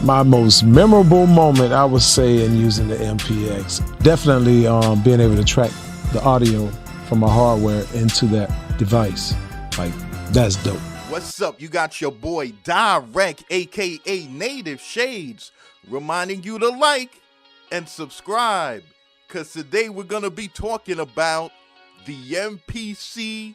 My most memorable moment, I would say, in using the MPX, definitely being able to track the audio from my hardware into that device. Like, that's dope. What's up? You got your boy Dyreck, aka Native Shades, reminding you to like and subscribe, because today we're going to be talking about the MPC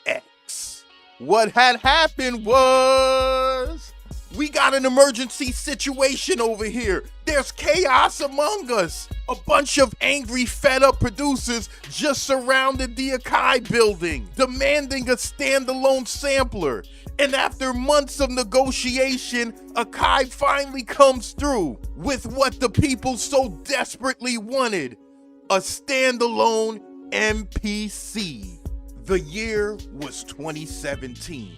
X. What had happened was we got an emergency situation over here. There's chaos among us. A bunch of angry, fed-up producers just surrounded the Akai building, demanding a standalone sampler. And after months of negotiation, Akai finally comes through with what the people so desperately wanted: a standalone MPC. The year was 2017.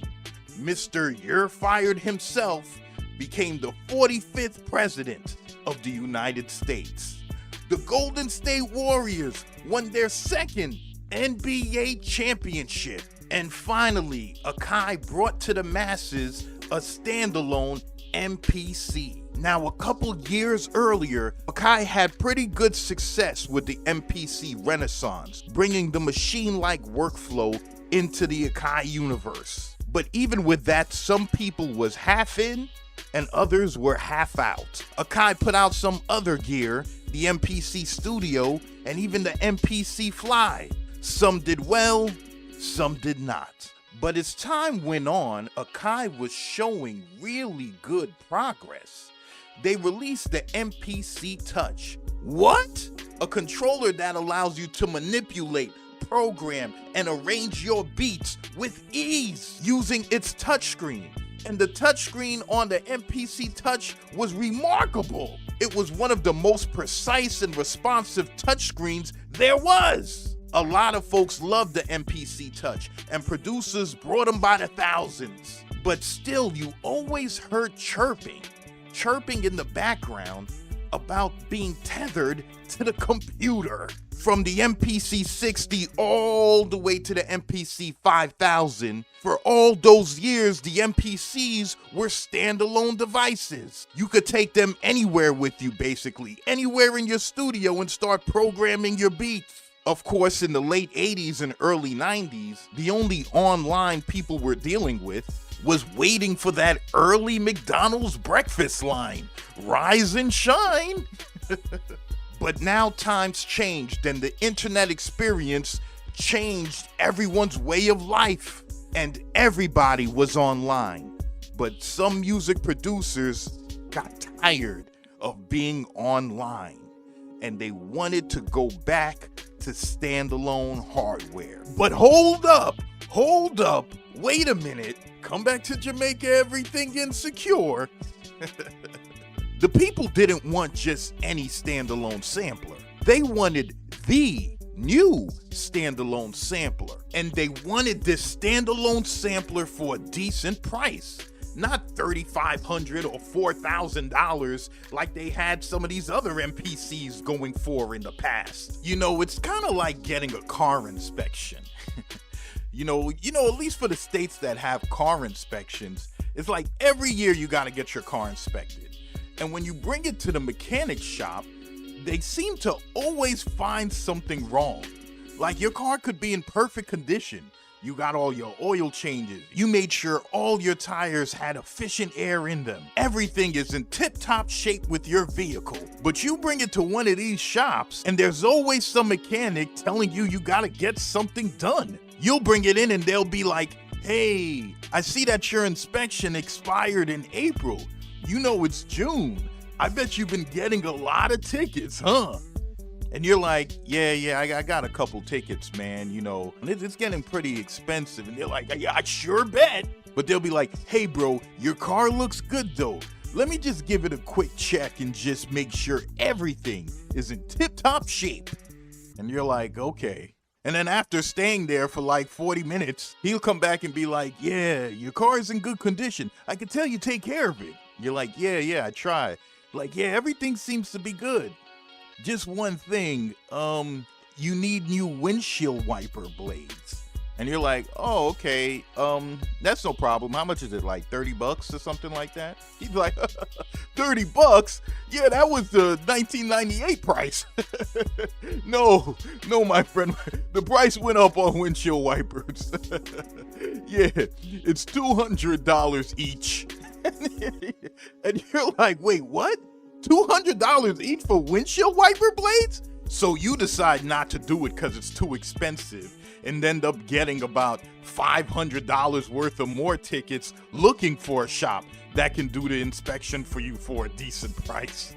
Mr. You're Fired himself became the 45th president of the United States. The Golden State Warriors won their second NBA championship. And finally, Akai brought to the masses a standalone MPC. Now, a couple years earlier, Akai had pretty good success with the MPC Renaissance, bringing the machine-like workflow into the Akai universe. But even with that, some people was half in and others were half out. Akai put out some other gear, the MPC Studio and even the MPC Fly. Some did well, some did not. But as time went on, Akai was showing really good progress. They released the MPC Touch. What? A controller that allows you to manipulate, program, and arrange your beats with ease using its touchscreen. And the touchscreen on the MPC Touch was remarkable. It was one of the most precise and responsive touchscreens there was. A lot of folks loved the MPC Touch, and producers brought them by the thousands. But still, you always heard chirping in the background about being tethered to the computer. From the MPC 60 all the way to the MPC 5000, for all those years, the MPCs were standalone devices. You could take them anywhere with you, basically, anywhere in your studio, and start programming your beats. Of course, in the late 80s and early 90s, the only online people were dealing with was waiting for that early McDonald's breakfast line. Rise and shine. But now times changed and the internet experience changed everyone's way of life, and everybody was online. But some music producers got tired of being online and they wanted to go back to standalone hardware. But hold up, wait a minute. Come back to Jamaica, everything insecure. The people didn't want just any standalone sampler. They wanted the new standalone sampler. And they wanted this standalone sampler for a decent price. Not $3,500 or $4,000 like they had some of these other MPCs going for in the past. You know, it's kind of like getting a car inspection. You know, at least for the states that have car inspections, it's like every year you got to get your car inspected. And when you bring it to the mechanic shop, they seem to always find something wrong. Like your car could be in perfect condition. You got all your oil changes. You made sure all your tires had efficient air in them. Everything is in tip-top shape with your vehicle. But you bring it to one of these shops and there's always some mechanic telling you gotta get something done. You'll bring it in and they'll be like, hey, I see that your inspection expired in April. You know it's June. I bet you've been getting a lot of tickets, huh? And you're like, yeah, I got a couple tickets, man. You know, it's getting pretty expensive. And they're like, yeah, I sure bet. But they'll be like, hey, bro, your car looks good, though. Let me just give it a quick check and just make sure everything is in tip-top shape. And you're like, okay. And then after staying there for like 40 minutes, he'll come back and be like, yeah, your car is in good condition. I can tell you take care of it. You're like, yeah, I try. Like, yeah, everything seems to be good. Just one thing, you need new windshield wiper blades. And you're like, oh, okay, that's no problem. How much is it, like $30 or something like that? He's like, $30? Yeah, that was the 1998 price. No, my friend, the price went up on windshield wipers. Yeah, it's $200 each. And you're like, wait, what? $200 each for windshield wiper blades? So you decide not to do it because it's too expensive, and end up getting about $500 worth of more tickets looking for a shop that can do the inspection for you for a decent price.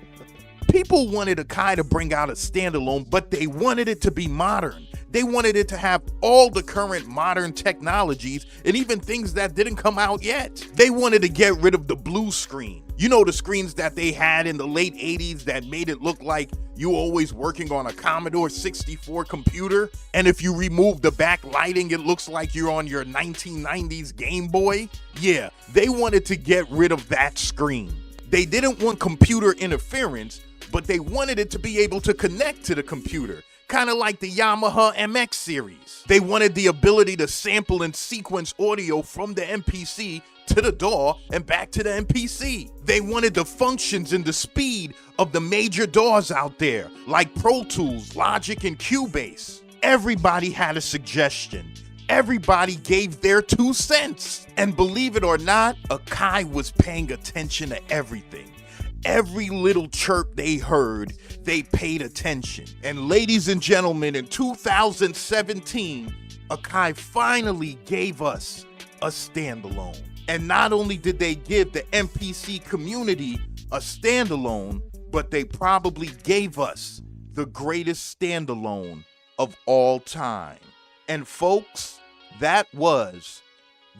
People wanted Akai to bring out a standalone, but they wanted it to be modern. They wanted it to have all the current modern technologies and even things that didn't come out yet. They wanted to get rid of the blue screen. You know, the screens that they had in the late 80s that made it look like you were always working on a Commodore 64 computer? And if you remove the backlighting, it looks like you're on your 1990s Game Boy? Yeah, they wanted to get rid of that screen. They didn't want computer interference, but they wanted it to be able to connect to the computer, kind of like the Yamaha MX series. They wanted the ability to sample and sequence audio from the MPC to the DAW and back to the MPC. They wanted the functions and the speed of the major DAWs out there, like Pro Tools, Logic, and Cubase. Everybody had a suggestion. Everybody gave their 2 cents. And believe it or not, Akai was paying attention to everything. Every little chirp they heard, they paid attention. And ladies and gentlemen, in 2017, Akai finally gave us a standalone. And not only did they give the MPC community a standalone, but they probably gave us the greatest standalone of all time. And folks, that was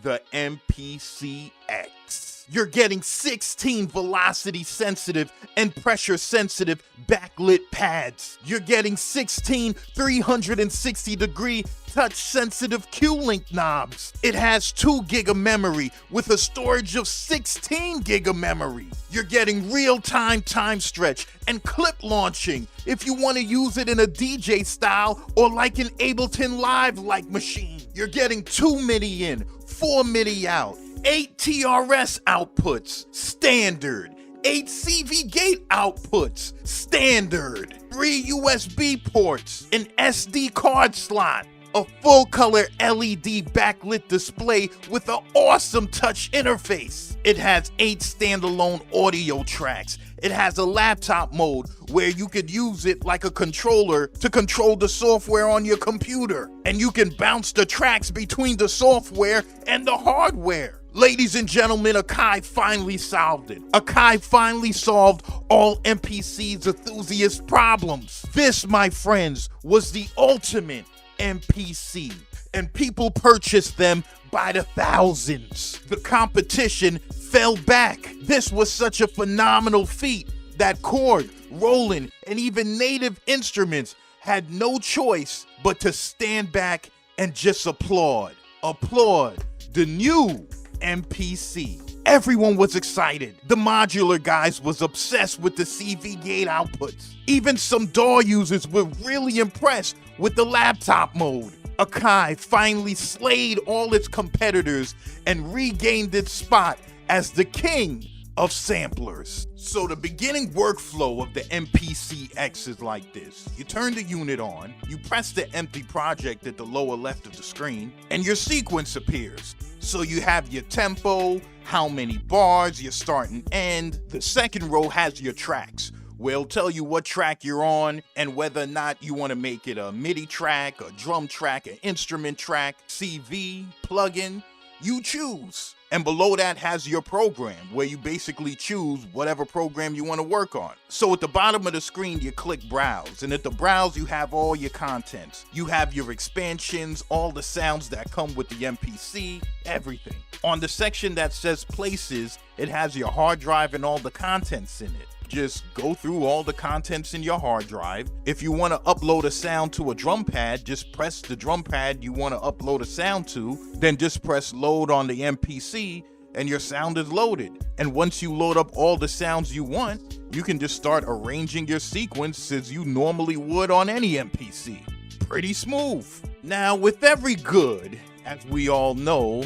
the MPC X. You're getting 16 velocity sensitive and pressure sensitive backlit pads. You're getting 16 360 degree touch sensitive Q-Link knobs. It has 2 gig of memory with a storage of 16 gig of memory. You're getting real-time time stretch and clip launching if you want to use it in a DJ style or like an Ableton Live like machine. You're getting 2 MIDI in, 4 MIDI out, 8 TRS outputs, standard, 8 CV gate outputs, standard, 3 USB ports, an SD card slot, a full color LED backlit display with an awesome touch interface. It has 8 standalone audio tracks. It has a laptop mode where you could use it like a controller to control the software on your computer. And you can bounce the tracks between the software and the hardware. Ladies and gentlemen, Akai finally solved it. Akai finally solved all MPC's enthusiast problems. This, my friends, was the ultimate MPC, and people purchased them by the thousands. The competition fell back. This was such a phenomenal feat that Korg, Roland, and even Native Instruments had no choice but to stand back and just applaud. Applaud the new MPC. Everyone was excited. The modular guys was obsessed with the CV gate outputs. Even some DAW users were really impressed with the laptop mode. Akai finally slayed all its competitors and regained its spot as the king of samplers. So the beginning workflow of the MPC X is like this. You turn the unit on, you press the empty project at the lower left of the screen, and your sequence appears. So you have your tempo, how many bars, your start and end. The second row has your tracks, where it'll tell you what track you're on and whether or not you want to make it a MIDI track, a drum track, an instrument track, CV, plugin. You choose. And below that has your program, where you basically choose whatever program you want to work on. So at the bottom of the screen, you click Browse. And at the Browse, you have all your contents. You have your expansions, all the sounds that come with the MPC, everything. On the section that says Places, it has your hard drive and all the contents in it. Just go through all the contents in your hard drive. If you want to upload a sound to a drum pad, just press the drum pad you want to upload a sound to, then just press load on the MPC and your sound is loaded. And once you load up all the sounds you want, you can just start arranging your sequence as you normally would on any MPC. Pretty smooth. Now, with every good As we all know,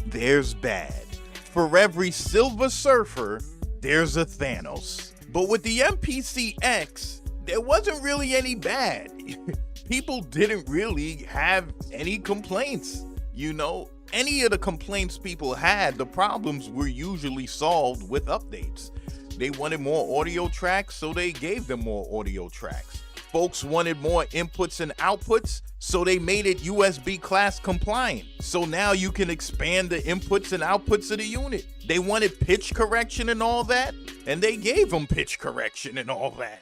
there's bad. For every Silver Surfer, there's a Thanos. But with the MPC X, there wasn't really any bad. People didn't really have any complaints. You know, any of the complaints people had, the problems were usually solved with updates. They wanted more audio tracks, so they gave them more audio tracks. Folks wanted more inputs and outputs, so they made it USB class compliant. So now you can expand the inputs and outputs of the unit. They wanted pitch correction and all that, and they gave them pitch correction and all that.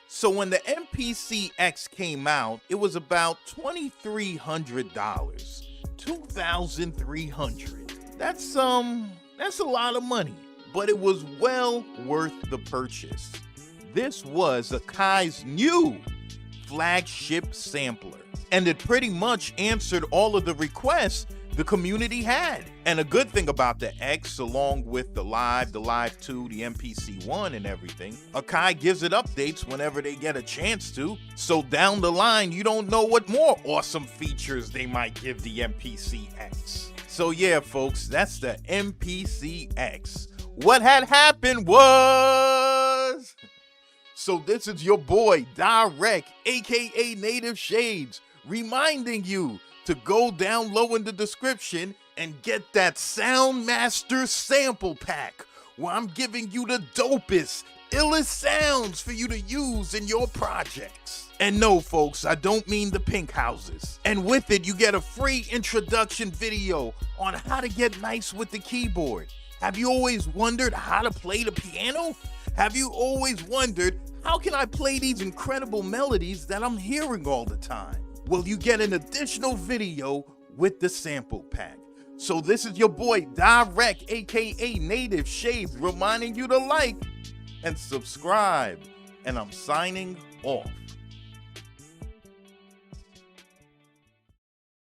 So when the MPC X came out, it was about $2,300. $2,300. That's a lot of money, but it was well worth the purchase. This was Akai's new flagship sampler, and it pretty much answered all of the requests the community had. And a good thing about the X, along with the Live 2, the MPC 1 and everything, Akai gives it updates whenever they get a chance to. So down the line, you don't know what more awesome features they might give the MPC X. So yeah, folks, that's the MPC X. What had happened was... So this is your boy, Dyreck, aka Native Shades, reminding you to go down low in the description and get that Soundmaster sample pack, where I'm giving you the dopest, illest sounds for you to use in your projects. And no, folks, I don't mean the pink houses. And with it, you get a free introduction video on how to get nice with the keyboard. Have you always wondered how to play the piano? Have you always wondered, how can I play these incredible melodies that I'm hearing all the time? Well, you get an additional video with the sample pack. So this is your boy, Dyreck, aka Native Shades, reminding you to like and subscribe. And I'm signing off.